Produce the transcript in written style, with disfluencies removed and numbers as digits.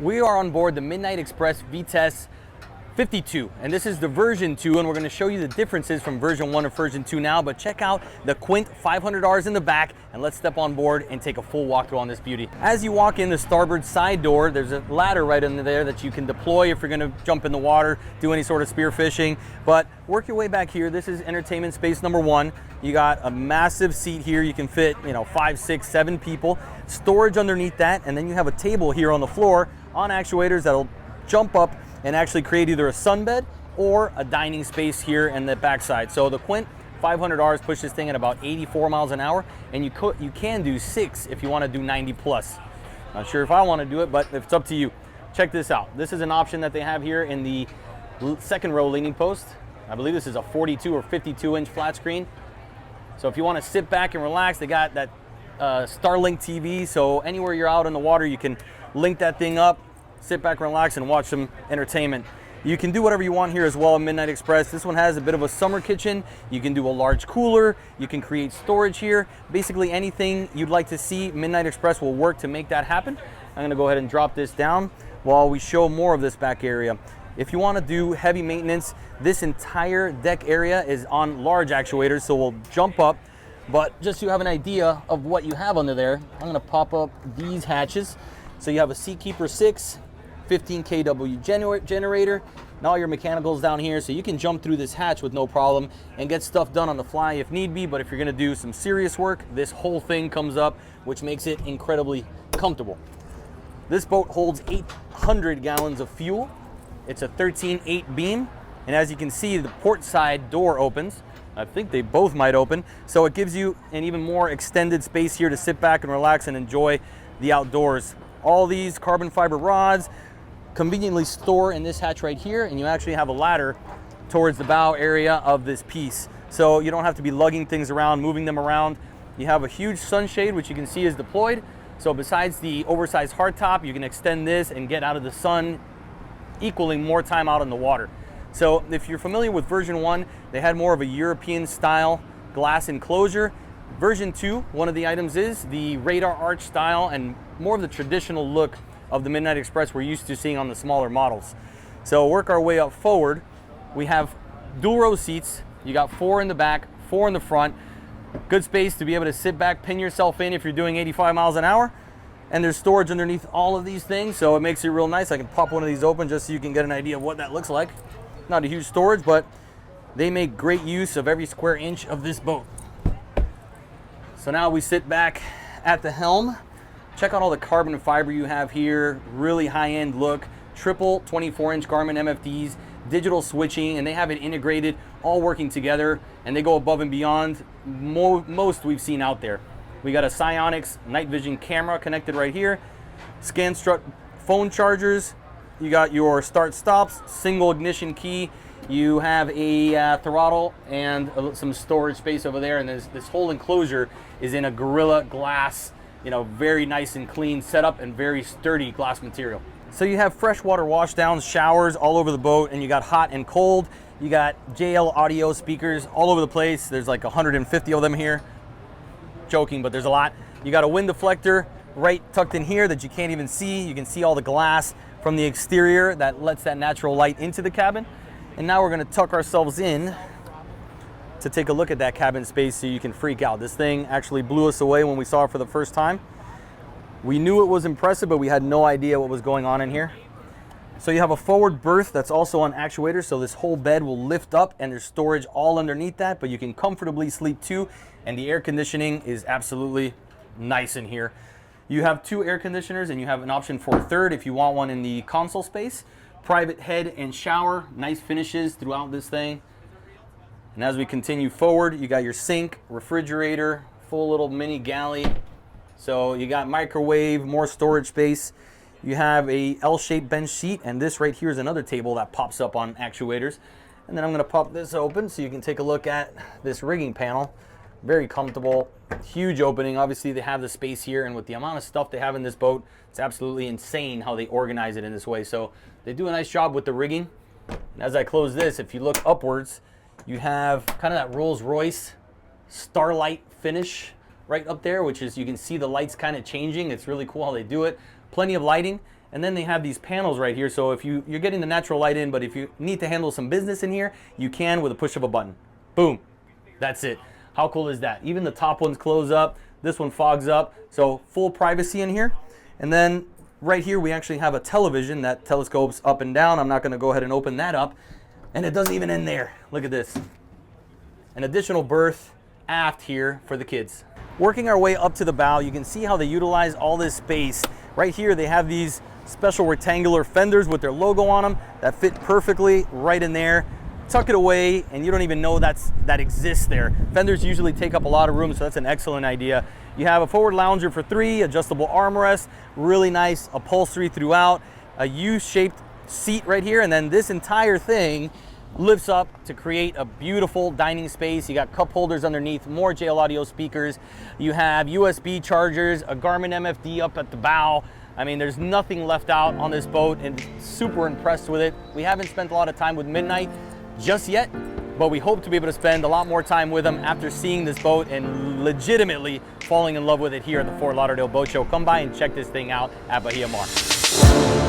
We are on board the Midnight Express Vitesse 52, and this is the version 2, and we're going to show you the differences from version 1 to version 2 now. But check out the Quint $500 in the back, and let's step on board and take a full walkthrough on this beauty. As you walk in the starboard side door, there's a ladder right under there that you can deploy if you're going to jump in the water, do any sort of spear fishing. But work your way back here. This is entertainment space number 1. You got a massive seat here. You can fit, 5, 6, 7 people. Storage underneath that, and then you have a table here on the floor on actuators that'll jump up and actually create either a sunbed or a dining space here in the backside. So the Quint $500 push this thing at about 84 miles an hour, and you can do 6 if you want to do 90 plus. Not sure if I want to do it, but it's up to you. Check this out. This is an option that they have here in the second row leaning post. I believe this is a 42 or 52 inch flat screen. So if you want to sit back and relax, they got that Starlink TV, so anywhere you're out in the water, you can link that thing up, sit back, relax, and watch some entertainment. You can do whatever you want here as well in Midnight Express. This one has a bit of a summer kitchen. You can do a large cooler. You can create storage here. Basically anything you'd like to see, Midnight Express will work to make that happen. I'm gonna go ahead and drop this down while we show more of this back area. If you want to do heavy maintenance, this entire deck area is on large actuators, so we'll jump up. But just so you have an idea of what you have under there, I'm gonna pop up these hatches. So you have a Seakeeper 6, 15 kW generator, and all your mechanicals down here, so you can jump through this hatch with no problem and get stuff done on the fly if need be. But if you're gonna do some serious work, this whole thing comes up, which makes it incredibly comfortable. This boat holds 800 gallons of fuel. It's a 13/8 beam, and as you can see, the port side door opens. I think they both might open, so it gives you an even more extended space here to sit back and relax and enjoy the outdoors. All these carbon fiber rods conveniently store in this hatch right here, and you actually have a ladder towards the bow area of this piece. So you don't have to be lugging things around, moving them around. You have a huge sunshade, which you can see is deployed. So besides the oversized hardtop, you can extend this and get out of the sun, equaling more time out in the water. So if you're familiar with version 1, they had more of a European style glass enclosure. Version 2, one of the items is the radar arch style and more of the traditional look of the Midnight Express we're used to seeing on the smaller models. So work our way up forward. We have dual row seats. You got 4 in the back, 4 in the front. Good space to be able to sit back, pin yourself in if you're doing 85 miles an hour. And there's storage underneath all of these things, so it makes it real nice. I can pop one of these open just so you can get an idea of what that looks like. Not a huge storage, but they make great use of every square inch of this boat. So now we sit back at the helm. Check out all the carbon fiber you have here. Really high-end look. Triple 24-inch Garmin MFDs, digital switching, and they have it integrated, all working together, and they go above and beyond most we've seen out there. We got a Psionics night vision camera connected right here. Scanstrut phone chargers. You got your start stops, single ignition key. You have a throttle and some storage space over there, and this whole enclosure is in a Gorilla Glass, very nice and clean setup and very sturdy glass material. So you have freshwater washdowns, showers all over the boat, and you got hot and cold. You got JL audio speakers all over the place. There's like 150 of them here. Joking, but there's a lot. You got a wind deflector right tucked in here that you can't even see. You can see all the glass from the exterior that lets that natural light into the cabin. And now we're gonna tuck ourselves in to take a look at that cabin space so you can freak out. This thing actually blew us away when we saw it for the first time. We knew it was impressive, but we had no idea what was going on in here. So you have a forward berth that's also on actuators, so this whole bed will lift up and there's storage all underneath that, but you can comfortably sleep too, and the air conditioning is absolutely nice in here. You have 2 air conditioners, and you have an option for a third if you want one in the console space. Private head and shower, nice finishes throughout this thing. And as we continue forward, you got your sink, refrigerator, full little mini galley. So you got microwave, more storage space. You have a L-shaped bench seat, and this right here is another table that pops up on actuators. And then I'm gonna pop this open so you can take a look at this rigging panel. Very comfortable, huge opening. Obviously they have the space here, and with the amount of stuff they have in this boat, it's absolutely insane how they organize it in this way. So they do a nice job with the rigging. And as I close this, if you look upwards, you have kind of that Rolls-Royce starlight finish right up there, which is, you can see the lights kind of changing. It's really cool how they do it. Plenty of lighting, And then they have these panels right here, so if you're getting the natural light in, but if you need to handle some business in here, you can with a push of a button. Boom, that's it. How cool is that? Even the top ones close up, this one fogs up, so full privacy in here. And then right here we actually have a television that telescopes up and down. I'm not gonna go ahead and open that up. And it doesn't even end there. Look at this. An additional berth aft here for the kids. Working our way up to the bow, you can see how they utilize all this space. Right here they have these special rectangular fenders with their logo on them that fit perfectly right in there. Tuck it away and you don't even know that exists there. Fenders usually take up a lot of room, so that's an excellent idea. You have a forward lounger for 3, adjustable armrest, really nice upholstery throughout, a U-shaped seat right here, and then this entire thing lifts up to create a beautiful dining space. You got cup holders underneath, more JL Audio speakers. You have USB chargers, a Garmin MFD up at the bow. I mean, there's nothing left out on this boat, and super impressed with it. We haven't spent a lot of time with Midnight just yet, but we hope to be able to spend a lot more time with them after seeing this boat and legitimately falling in love with it here at the Fort Lauderdale Boat Show. Come by and check this thing out at Bahia Mar.